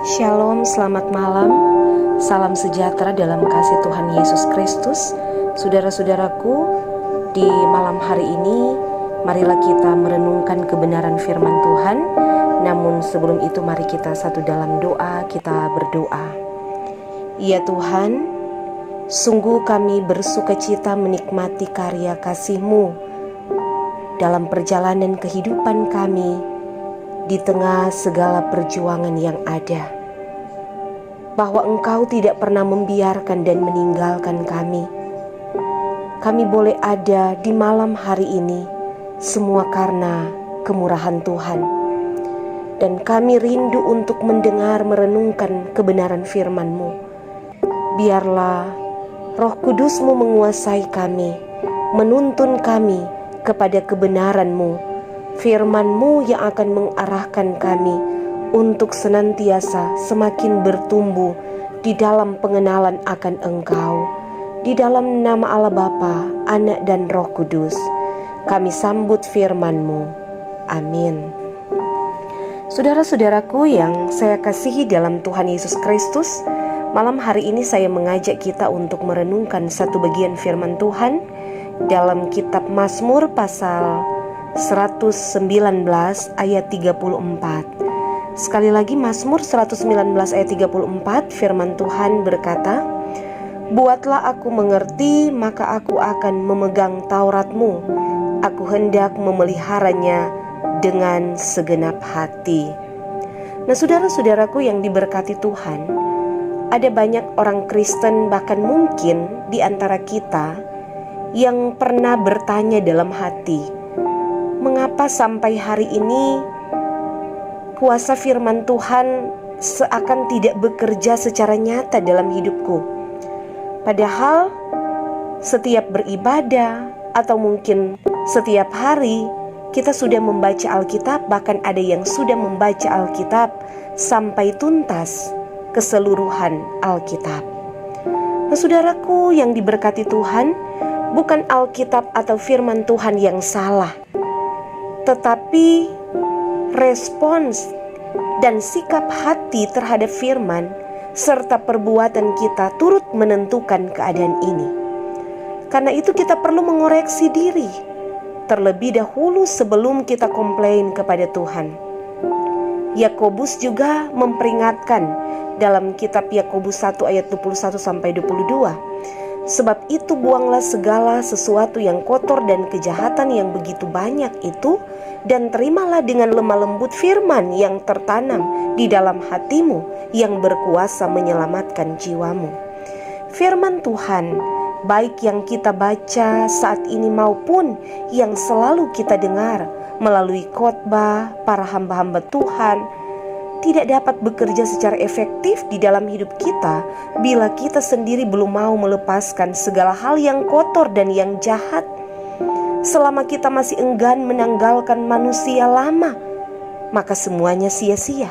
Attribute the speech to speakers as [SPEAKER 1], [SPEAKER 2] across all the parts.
[SPEAKER 1] Shalom, selamat malam. Salam sejahtera dalam kasih Tuhan Yesus Kristus. Saudara-saudaraku, di malam hari ini marilah kita merenungkan kebenaran firman Tuhan. Namun sebelum itu mari kita satu dalam doa, kita berdoa. Ya Tuhan, sungguh kami bersukacita menikmati karya kasih-Mu dalam perjalanan kehidupan kami di tengah segala perjuangan yang ada, bahwa Engkau tidak pernah membiarkan dan meninggalkan kami. Kami boleh ada di malam hari ini, semua karena kemurahan Tuhan. Dan kami rindu untuk mendengar merenungkan kebenaran firman-Mu. Biarlah Roh Kudus-Mu menguasai kami, menuntun kami kepada kebenaran-Mu, firman-Mu yang akan mengarahkan kami untuk senantiasa semakin bertumbuh di dalam pengenalan akan Engkau. Di dalam nama Allah Bapa, Anak dan Roh Kudus, kami sambut firman-Mu. Amin. Saudara-saudaraku yang saya kasihi dalam Tuhan Yesus Kristus, malam hari ini saya mengajak kita untuk merenungkan satu bagian firman Tuhan dalam kitab Mazmur pasal 119 ayat 34. Sekali lagi Mazmur 119 ayat 34, firman Tuhan berkata, "Buatlah aku mengerti, maka aku akan memegang Taurat-Mu. Aku hendak memeliharanya dengan segenap hati." Nah, saudara-saudaraku yang diberkati Tuhan, ada banyak orang Kristen, bahkan mungkin di antara kita yang pernah bertanya dalam hati, mengapa sampai hari ini kuasa firman Tuhan seakan tidak bekerja secara nyata dalam hidupku? Padahal setiap beribadah atau mungkin setiap hari kita sudah membaca Alkitab, bahkan ada yang sudah membaca Alkitab sampai tuntas keseluruhan Alkitab. Nah, saudaraku yang diberkati Tuhan, bukan Alkitab atau firman Tuhan yang salah, tetapi respons dan sikap hati terhadap firman serta perbuatan kita turut menentukan keadaan ini. Karena itu kita perlu mengoreksi diri terlebih dahulu sebelum kita komplain kepada Tuhan. Yakobus juga memperingatkan dalam kitab Yakobus 1 ayat 21 sampai 22. "Sebab itu buanglah segala sesuatu yang kotor dan kejahatan yang begitu banyak itu, dan terimalah dengan lemah lembut firman yang tertanam di dalam hatimu, yang berkuasa menyelamatkan jiwamu." Firman Tuhan, baik yang kita baca saat ini maupun yang selalu kita dengar melalui khotbah para hamba-hamba Tuhan, tidak dapat bekerja secara efektif di dalam hidup kita bila kita sendiri belum mau melepaskan segala hal yang kotor dan yang jahat. Selama kita masih enggan menanggalkan manusia lama, maka semuanya sia-sia.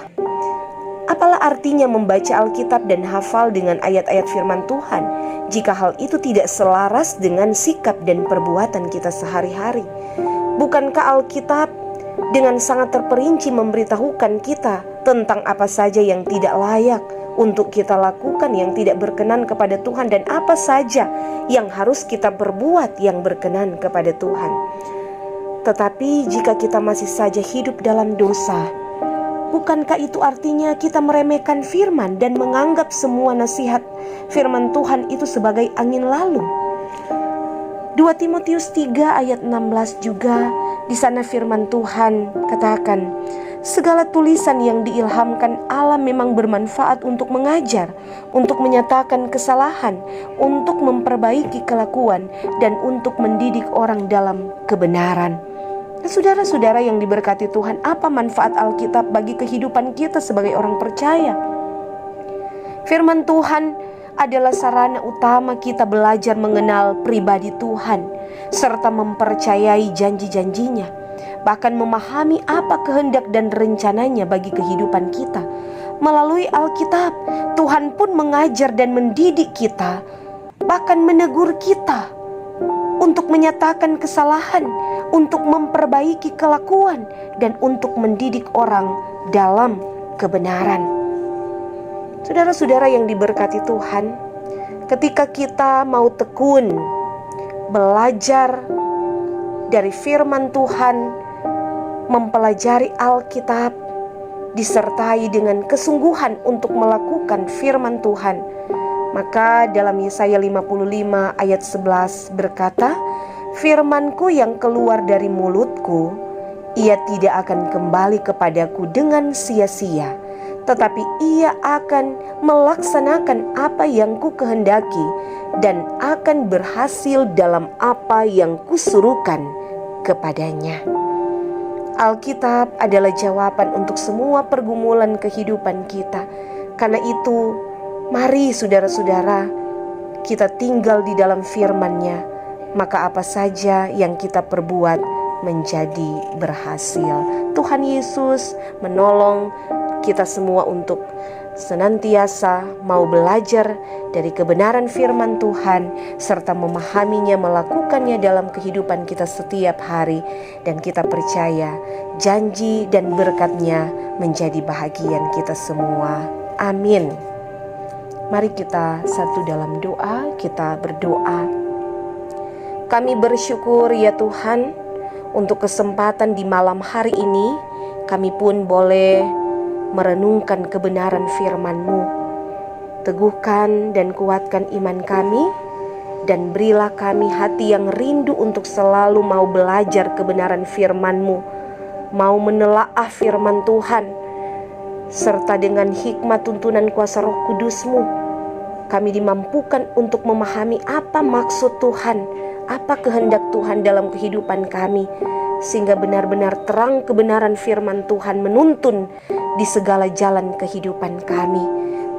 [SPEAKER 1] Apalah artinya membaca Alkitab dan hafal dengan ayat-ayat firman Tuhan jika hal itu tidak selaras dengan sikap dan perbuatan kita sehari-hari? Bukankah Alkitab dengan sangat terperinci memberitahukan kita tentang apa saja yang tidak layak untuk kita lakukan yang tidak berkenan kepada Tuhan, dan apa saja yang harus kita perbuat yang berkenan kepada Tuhan? Tetapi jika kita masih saja hidup dalam dosa, bukankah itu artinya kita meremehkan firman dan menganggap semua nasihat firman Tuhan itu sebagai angin lalu? 2 Timotius 3 ayat 16 juga, di sana firman Tuhan katakan, "Segala tulisan yang diilhamkan Allah memang bermanfaat untuk mengajar, untuk menyatakan kesalahan, untuk memperbaiki kelakuan, dan untuk mendidik orang dalam kebenaran." Nah, saudara-saudara yang diberkati Tuhan, apa manfaat Alkitab bagi kehidupan kita sebagai orang percaya? Firman Tuhan adalah sarana utama kita belajar mengenal pribadi Tuhan, serta mempercayai janji-janjinya, bahkan memahami apa kehendak dan rencananya bagi kehidupan kita. Melalui Alkitab, Tuhan pun mengajar dan mendidik kita, bahkan menegur kita untuk menyatakan kesalahan, untuk memperbaiki kelakuan, dan untuk mendidik orang dalam kebenaran. Saudara-saudara yang diberkati Tuhan, ketika kita mau tekun belajar dari firman Tuhan, mempelajari Alkitab, disertai dengan kesungguhan untuk melakukan firman Tuhan, maka dalam Yesaya 55 ayat 11 berkata, "Firman-Ku yang keluar dari mulutku, ia tidak akan kembali kepadaku dengan sia-sia, tetapi ia akan melaksanakan apa yang ku kehendaki dan akan berhasil dalam apa yang kusuruhkan kepadanya." Alkitab adalah jawaban untuk semua pergumulan kehidupan kita. Karena itu, mari saudara-saudara, kita tinggal di dalam firman-Nya, maka apa saja yang kita perbuat menjadi berhasil. Tuhan Yesus menolong kita semua untuk senantiasa mau belajar dari kebenaran firman Tuhan, serta memahaminya, melakukannya dalam kehidupan kita setiap hari. Dan kita percaya janji dan berkat-Nya menjadi bahagian kita semua. Amin. Mari kita satu dalam doa, kita berdoa. Kami bersyukur ya Tuhan, untuk kesempatan di malam hari ini, kami pun boleh merenungkan kebenaran firman-Mu. Teguhkan dan kuatkan iman kami, dan berilah kami hati yang rindu untuk selalu mau belajar kebenaran firman-Mu, mau menelaah firman Tuhan, serta dengan hikmat tuntunan kuasa Roh Kudus-Mu, kami dimampukan untuk memahami apa maksud Tuhan, apa kehendak Tuhan dalam kehidupan kami, sehingga benar-benar terang kebenaran firman Tuhan menuntun di segala jalan kehidupan kami.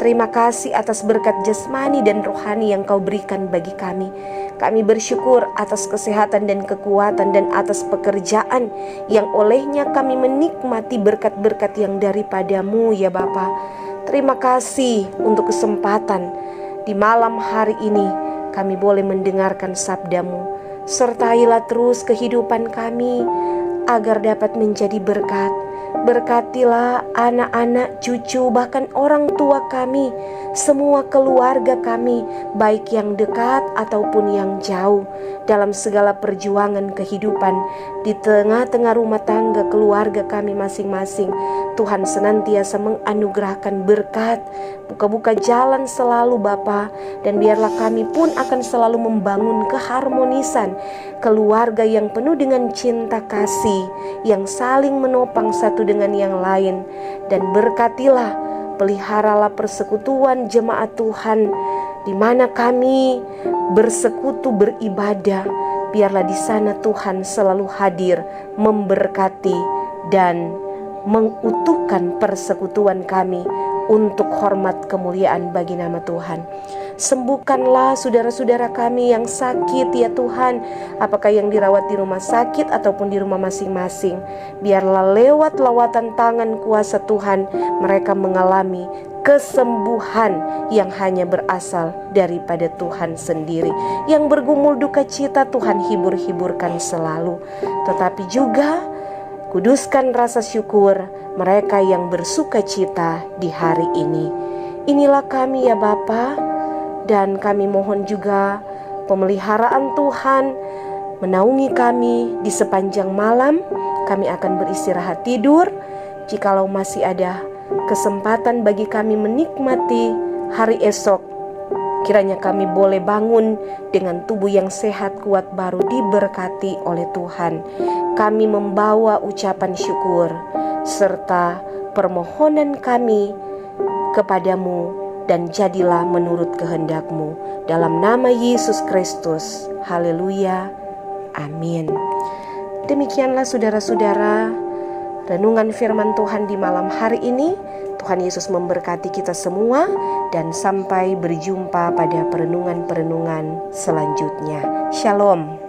[SPEAKER 1] Terima kasih atas berkat jasmani dan rohani yang Kau berikan bagi kami. Kami bersyukur atas kesehatan dan kekuatan, dan atas pekerjaan yang olehnya kami menikmati berkat-berkat yang daripada-Mu ya Bapa. Terima kasih untuk kesempatan di malam hari ini kami boleh mendengarkan sabda-Mu. Sertailah terus kehidupan kami agar dapat menjadi berkat. Berkatilah anak-anak, cucu, bahkan orang tua kami, semua keluarga kami, baik yang dekat ataupun yang jauh, dalam segala perjuangan kehidupan di tengah-tengah rumah tangga keluarga kami masing-masing. Tuhan senantiasa menganugerahkan berkat, buka-buka jalan selalu Bapa, dan biarlah kami pun akan selalu membangun keharmonisan keluarga yang penuh dengan cinta kasih, yang saling menopang satu dengan yang lain. Dan berkatilah, peliharalah persekutuan jemaat Tuhan di mana kami bersekutu beribadah. Biarlah di sana Tuhan selalu hadir, memberkati dan mengutuhkan persekutuan kami untuk hormat kemuliaan bagi nama Tuhan. Sembuhkanlah saudara-saudara kami yang sakit ya Tuhan, apakah yang dirawat di rumah sakit ataupun di rumah masing-masing. Biarlah lewat lawatan tangan kuasa Tuhan, mereka mengalami kesembuhan yang hanya berasal daripada Tuhan sendiri. Yang bergumul duka cita, Tuhan hibur-hiburkan selalu. Tetapi juga kuduskan rasa syukur mereka yang bersuka cita di hari ini. Inilah kami ya Bapa, dan kami mohon juga pemeliharaan Tuhan menaungi kami di sepanjang malam. Kami akan beristirahat tidur. Jikalau masih ada kesempatan bagi kami menikmati hari esok, kiranya kami boleh bangun dengan tubuh yang sehat, kuat, baru, diberkati oleh Tuhan. Kami membawa ucapan syukur serta permohonan kami kepadamu, dan jadilah menurut kehendak-Mu. Dalam nama Yesus Kristus. Haleluya. Amin. Demikianlah saudara-saudara, renungan firman Tuhan di malam hari ini. Tuhan Yesus memberkati kita semua, dan sampai berjumpa pada perenungan-perenungan selanjutnya. Shalom.